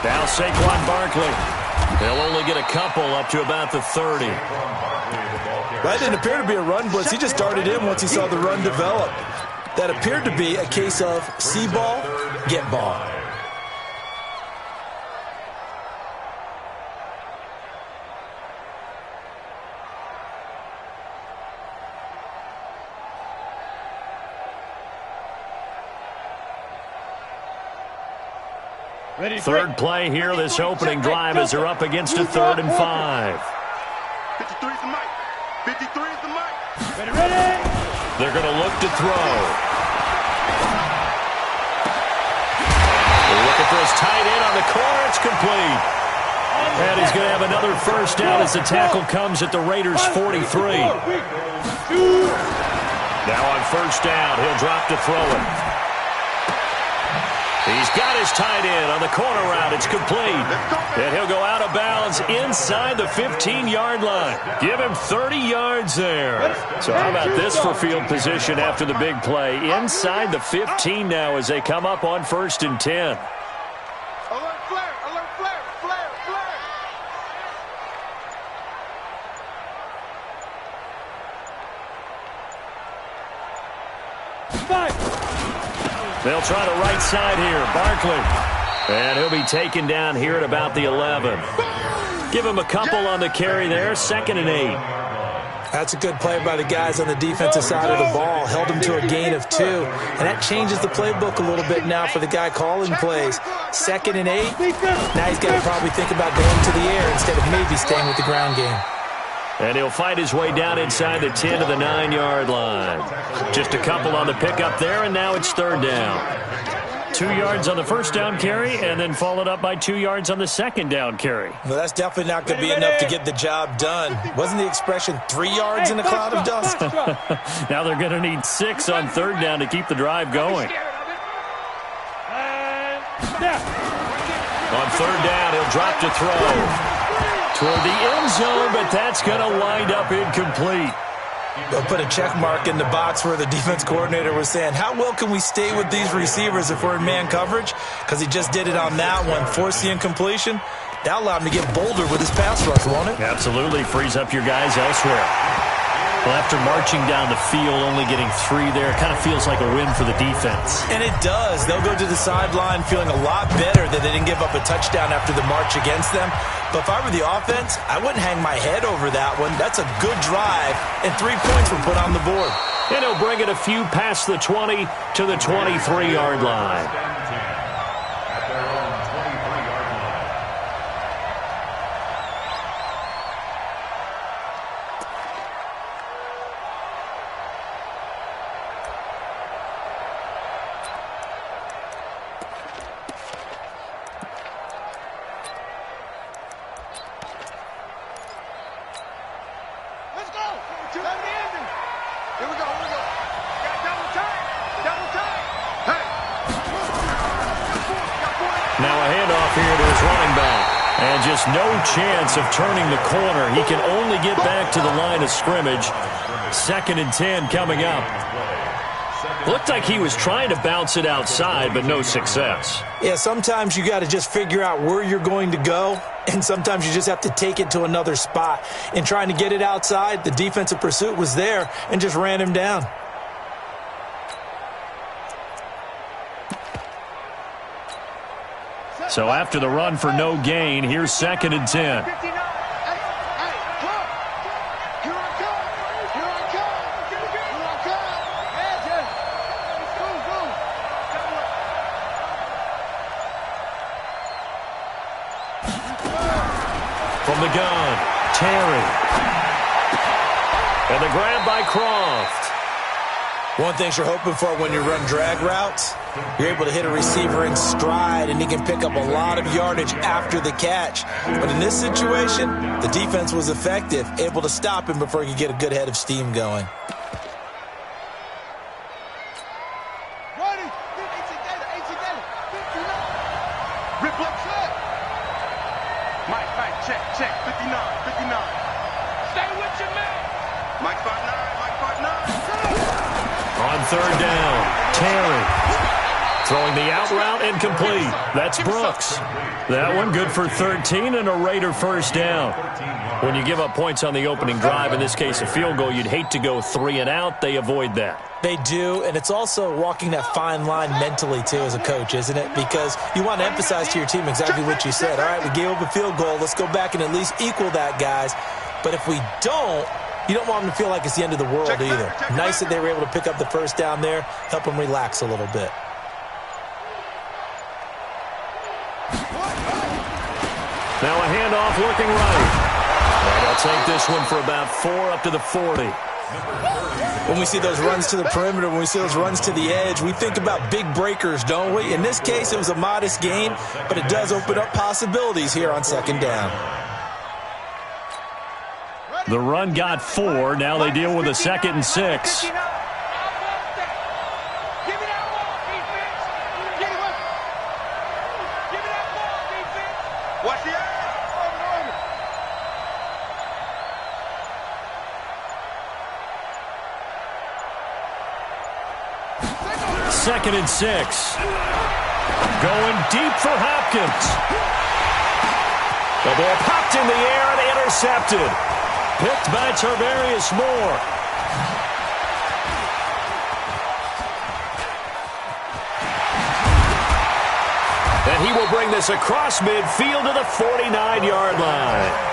Now Saquon Barkley. They'll only get a couple up to about the 30. That didn't appear to be a run blitz. He just darted in once he saw the run develop. That appeared to be a case of see ball, get ball. Third play here, this opening drive as they're up against a 3rd and 5. 53's the mic. 53's the mic. Ready. They're going to look to throw. They're looking for his tight end on the corner. It's complete. And he's going to have another first down as the tackle comes at the Raiders' 43. Now on first down, he'll drop to throw it. He's got his tight end on the corner route. It's complete. And he'll go out of bounds inside the 15-yard line. Give him 30 yards there. So how about this for field position after the big play? Inside the 15 now as they come up on 1st and 10. Alert flare, alert flare, flare, flare. They'll try the right side here. Barkley. And he'll be taken down here at about the 11. Give him a couple on the carry there. 2nd and 8. That's a good play by the guys on the defensive side of the ball. Held him to a gain of 2. And that changes the playbook a little bit now for the guy calling plays. 2nd and 8. Now he's got to probably think about going to the air instead of maybe staying with the ground game. And he'll fight his way down inside the 10 to the 9-yard line. Just a couple on the pickup there, and now it's 3rd down. 2 yards on the first down carry, and then followed up by 2 yards on the 2nd down carry. Well, that's definitely not going to be enough to get the job done. Wasn't the expression 3 yards in a cloud of dust? Now they're going to need 6 on 3rd down to keep the drive going. On 3rd down, he'll drop to throw. Toward the end zone, but that's going to wind up incomplete. They'll put a check mark in the box where the defense coordinator was saying, how well can we stay with these receivers if we're in man coverage? Because he just did it on that one, forced the incompletion. That'll allow him to get bolder with his pass rush, won't it? Absolutely. Frees up your guys elsewhere. Well, after marching down the field, only getting 3 there, it kind of feels like a win for the defense. And it does. They'll go to the sideline feeling a lot better that they didn't give up a touchdown after the march against them. But if I were the offense, I wouldn't hang my head over that one. That's a good drive, and 3 points were put on the board. And he'll bring it a few past the 20 to the 23-yard line. Now a handoff here to his running back. And just no chance of turning the corner. He can only get back to the line of scrimmage. 2nd and 10 coming up. Looked like he was trying to bounce it outside, but no success. Yeah, sometimes you got to just figure out where you're going to go, and sometimes you just have to take it to another spot. In trying to get it outside, the defensive pursuit was there and just ran him down. So after the run for no gain, here's 2nd and 10. From the gun, Terry. And the grab by Croft. One thing you're hoping for when you run drag routes, you're able to hit a receiver in stride, and he can pick up a lot of yardage after the catch. But in this situation, the defense was effective, able to stop him before he could get a good head of steam going. Check, 59, 59. Stay with your man. Mike 5'9", Mike 5'9". On 3rd down, Terry. Throwing the out route incomplete. That's Brooks. That one good for 13 and a Raider first down. When you give up points on the opening drive, in this case a field goal, you'd hate to go 3 and out. They avoid that. They do, and it's also walking that fine line mentally, too, as a coach, isn't it? Because you want to emphasize to your team exactly what you said. All right, we gave up a field goal. Let's go back and at least equal that, guys. But if we don't, you don't want them to feel like it's the end of the world either. Nice that they were able to pick up the first down there, help them relax a little bit. Now a handoff looking right. And they'll take this one for about 4 up to the 40. When we see those runs to the perimeter, when we see those runs to the edge, we think about big breakers, don't we? In this case, it was a modest gain, but it does open up possibilities here on second down. The run got 4. Now they deal with a 2nd and 6. Second and 6. Going deep for Hopkins. The ball popped in the air and intercepted. Picked by Tarvarius Moore. And he will bring this across midfield to the 49-yard line.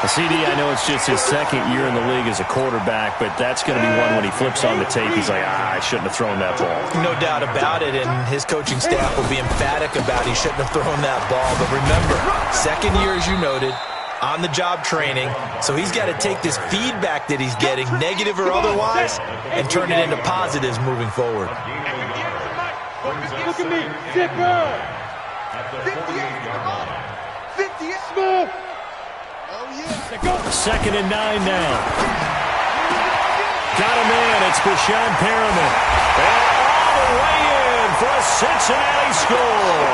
CD, I know it's just his 2nd year in the league as a quarterback, but that's going to be one when he flips on the tape. He's like, I shouldn't have thrown that ball. No doubt about it, and his coaching staff will be emphatic about he shouldn't have thrown that ball. But remember, 2nd year, as you noted, on-the-job training, so he's got to take this feedback that he's getting, negative or otherwise, and turn it into positives moving forward. Look at me. Zipper. 58. Smooth. 2nd and 9 now. Got a man. It's Brashad Perriman. And all the way in for a Cincinnati score.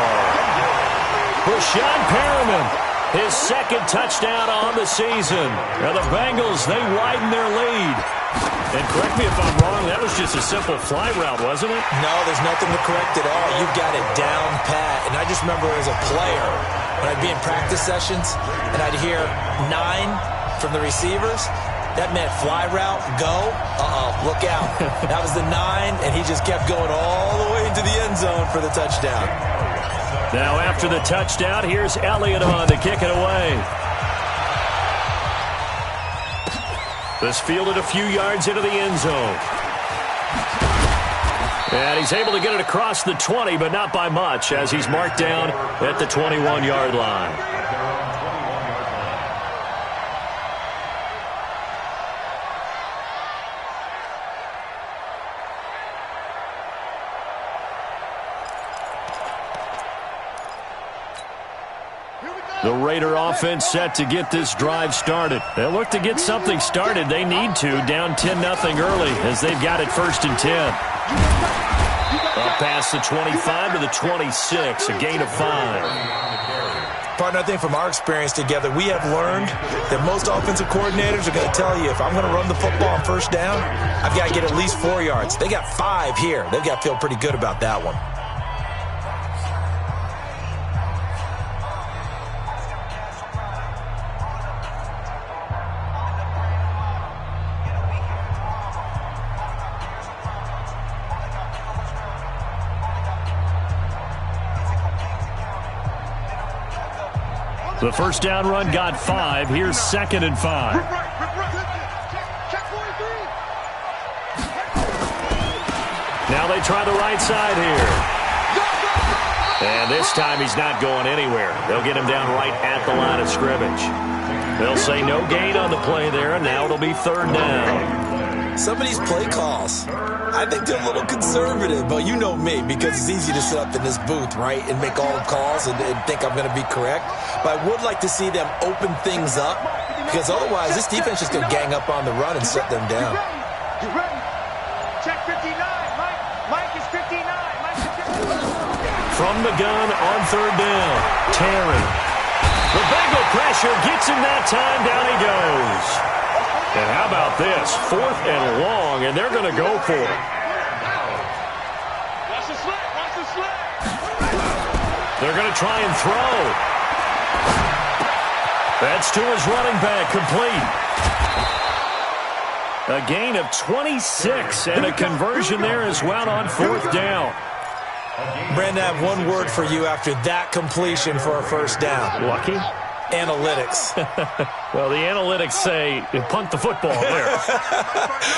Brashad Perriman, his 2nd touchdown on the season. Now the Bengals, they widen their lead. And correct me if I'm wrong, that was just a simple fly route, wasn't it? No, there's nothing to correct at all. You've got it down pat. And I just remember as a player, when I'd be in practice sessions and I'd hear 9 from the receivers, that meant fly route, go, look out. That was the 9, and he just kept going all the way into the end zone for the touchdown. Now after the touchdown, here's Elliott on to kick it away. This fielded a few yards into the end zone. And he's able to get it across the 20, but not by much, as he's marked down at the 21-yard line. The Raider offense set to get this drive started. They'll look to get something started. They need to, down 10-0 early, as they've got it 1st and 10. Up past the 25 to the 26, a gain of 5. Partner, I think from our experience together, we have learned that most offensive coordinators are going to tell you, if I'm going to run the football on 1st down, I've got to get at least 4 yards. They got 5 here. They've got to feel pretty good about that one. The 1st down run got 5. Here's 2nd and 5. Now they try the right side here. And this time he's not going anywhere. They'll get him down right at the line of scrimmage. They'll say no gain on the play there, and now it'll be 3rd down. Some of these play calls, I think they're a little conservative, but you know me, because it's easy to sit up in this booth, right, and make all the calls and think I'm going to be correct. But I would like to see them open things up, because otherwise this defense is going to gang up on the run and shut them down. You ready? Check 59. Mike is 59. Mike is 59. From the gun on 3rd down, Terry. The Bengal pressure gets him that time. Down he goes. And how about this? 4th and long, and they're going to go for it. Watch the slant. Watch the slant. They're going to try and throw. That's to his running back, complete. A gain of 26 and a conversion there as well on 4th down. Brandon, I have one word for you after that completion for a first down. Lucky? Analytics. Well, the analytics say punt the football there.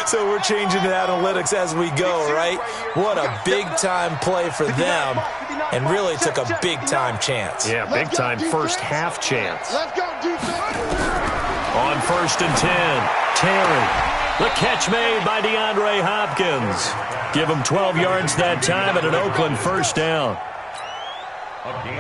So we're changing to analytics as we go, right? What a big-time play for them, and really took a big-time chance. Yeah, big-time first half chance. Let's go, defense. On 1st and 10, Terry. The catch made by DeAndre Hopkins. Give him 12 yards that time and an Oakland first down.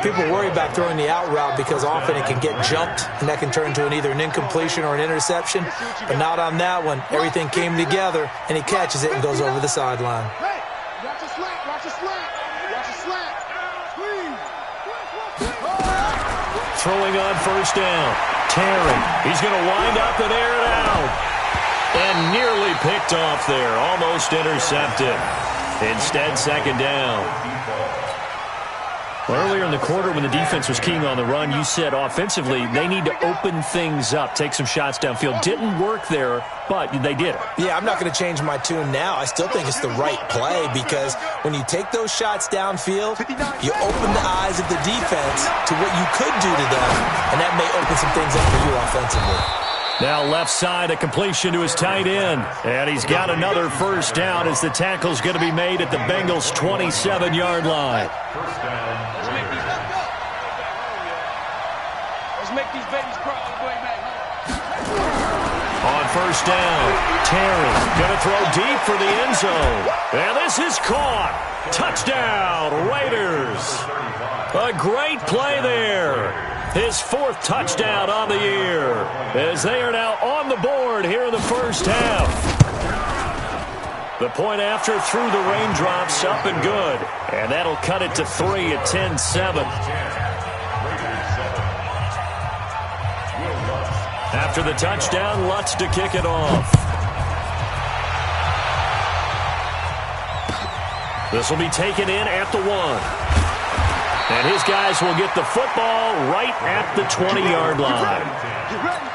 People worry about throwing the out route because often it can get jumped, and that can turn into either an incompletion or an interception. But not on that one. Everything came together, and he catches it and goes over the sideline. Hey, watch the slant, watch the slant, watch the slant. Throwing on 1st down. Terry. He's going to wind up and air it out. And nearly picked off there. Almost intercepted. Instead, 2nd down. Well, earlier in the quarter when the defense was keying on the run, you said offensively they need to open things up, take some shots downfield. Didn't work there, but they did it. Yeah, I'm not going to change my tune now. I still think it's the right play because when you take those shots downfield, you open the eyes of the defense to what you could do to them, and that may open some things up for you offensively. Now left side, a completion to his tight end. And he's got another first down as the tackle's going to be made at the Bengals' 27-yard line. Let's make these babies cry all the way back. On 1st down, Terry going to throw deep for the end zone. And this is caught. Touchdown, Raiders. A great play there. His 4th touchdown on the year as they are now on the board here in the first half. The point after through the raindrops, up and good. And that'll cut it to 3 at 10-7. After the touchdown, Lutz to kick it off. This will be taken in at the 1. And his guys will get the football right at the 20-yard line. Get ready.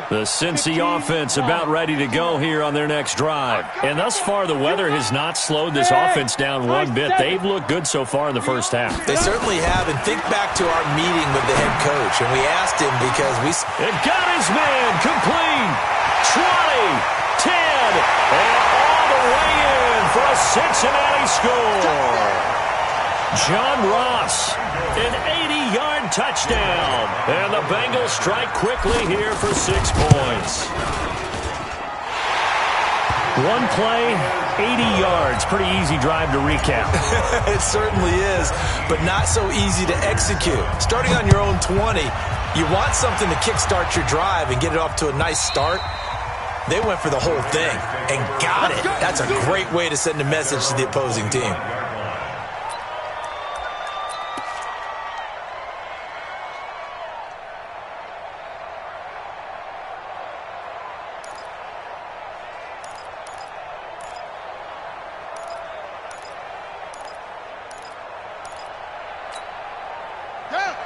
The Cincy offense about ready to go here on their next drive. And thus far, the weather has not slowed this offense down one bit. They've looked good so far in the first half. They certainly have. And think back to our meeting with the head coach. And we asked him because It got his man complete. 20, 10, and all the way in for a Cincinnati score. John Ross, an 80-yard touchdown. And the Bengals strike quickly here for 6 points. One play, 80 yards. Pretty easy drive to recap. It certainly is, but not so easy to execute. Starting on your own 20, you want something to kickstart your drive and get it off to a nice start. They went for the whole thing and got it. That's a great way to send a message to the opposing team.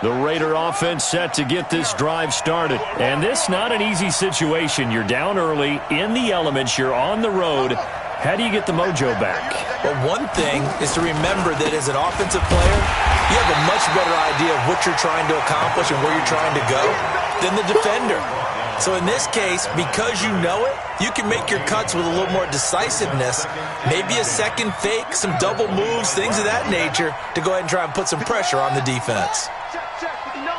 The Raider offense set to get this drive started. And this not an easy situation. You're down early, in the elements, you're on the road. How do you get the mojo back? Well, one thing is to remember that as an offensive player, you have a much better idea of what you're trying to accomplish and where you're trying to go than the defender. So in this case, because you know it, you can make your cuts with a little more decisiveness, maybe a second fake, some double moves, things of that nature, to go ahead and try and put some pressure on the defense. Check, 59.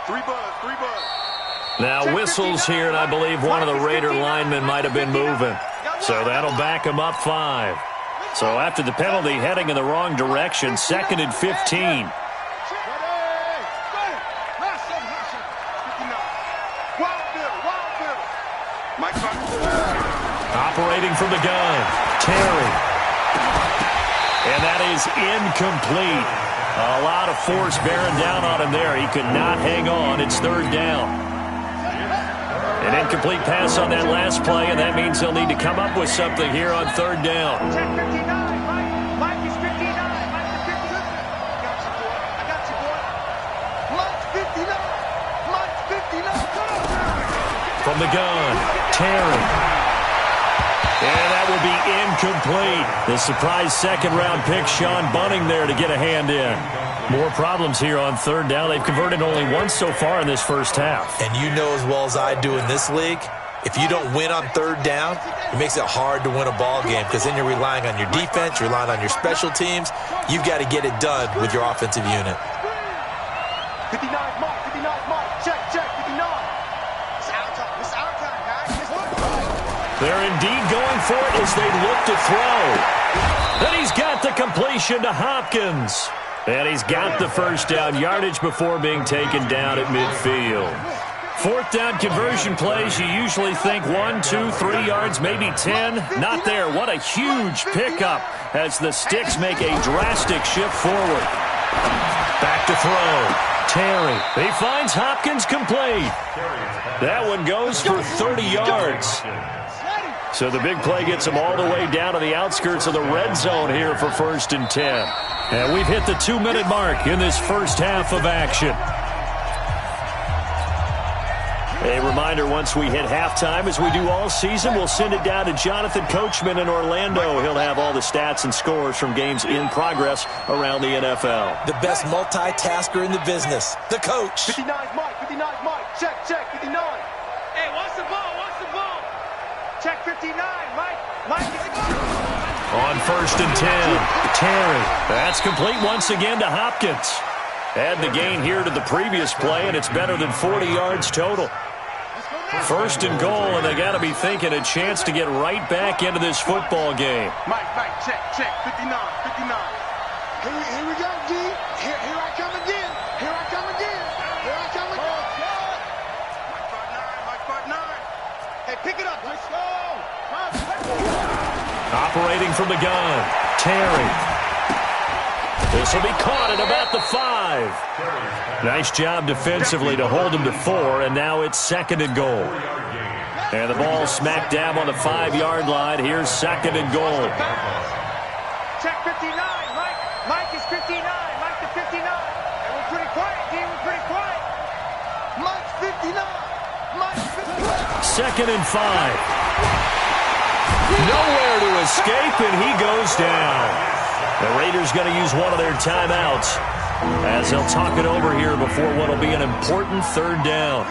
3 buzz. Now whistles here, and I believe one of the Raider linemen might have been moving. So that'll back him up 5. So after the penalty, heading in the wrong direction, 2nd and 15. Operating from the gun, Terry. And that is incomplete. A lot of force bearing down on him there. He could not hang on. It's 3rd down. An incomplete pass on that last play, and that means they'll need to come up with something here on third down. Check 59, Mike. Mike is 59. Mike is 59. I got you, boy. Mike's 59. Mike's 59. From the gun, Terry. And that will be incomplete. The surprise second-round pick, Sean Bunting, there to get a hand in. More problems here on third down. They've converted only once so far in this first half. And you know as well as I do in this league, if you don't win on third down, it makes it hard to win a ball game because then you're relying on your defense, you're relying on your special teams. You've got to get it done with your offensive unit. 59, Mike. 59, Mike. Check, 59. It's our time. It's our time, guys. They're indeed going for it as they look to throw. And he's got the completion to Hopkins. And he's got the first down yardage before being taken down at midfield. Fourth down conversion plays, you usually think 1, 2, 3 yards, maybe 10. Not there. What a huge pickup as the sticks make a drastic shift forward. Back to throw. Terry. He finds Hopkins complete. That one goes for 30 yards. So the big play gets him all the way down to the outskirts of the red zone here for 1st and 10. And we've hit the 2-minute mark in this first half of action. A reminder, once we hit halftime, as we do all season, we'll send it down to Jonathan Coachman in Orlando. He'll have all the stats and scores from games in progress around the NFL. The best multitasker in the business, the coach. 59, Mike. 59, Mike. Check, 59. Hey, what's the ball? What's the ball? Check 59, Mike. Mike is... On 1st and 10, Terry. That's complete once again to Hopkins. Add the gain here to the previous play, and it's better than 40 yards total. 1st and goal, and they got to be thinking a chance to get right back into this football game. Mike, check, 59. Here we go, G. Here I come again. Here I come again. Mike, 9. Hey, pick it up. Let's go. Operating from the gun, Terry. This will be caught at about the 5. Nice job defensively to hold him to 4, and now it's 2nd and goal. And the ball smack dab on the 5-yard line. Here's 2nd and goal. Check 59, Mike. Mike is 59. Mike to 59. And we're pretty quiet, D. We're pretty quiet. Mike's 59. Mike's 59. 2nd and 5. Nowhere to escape, and he goes down. The Raiders going to use one of their timeouts as they'll talk it over here before what will be an important 3rd down.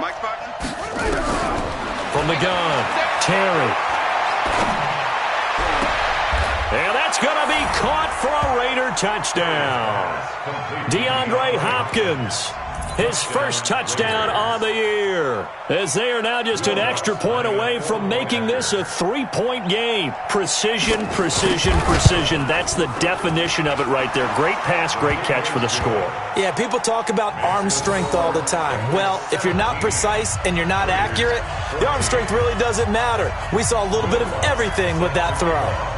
Mike's partner. From the gun, Terry. And that's going to be caught for a Raider touchdown. DeAndre Hopkins, his first touchdown on the year, as they are now just an extra point away from making this a 3-point game. Precision, precision, precision. That's the definition of it right there. Great pass, great catch for the score. Yeah, people talk about arm strength all the time. Well, if you're not precise and you're not accurate, the arm strength really doesn't matter. We saw a little bit of everything with that throw.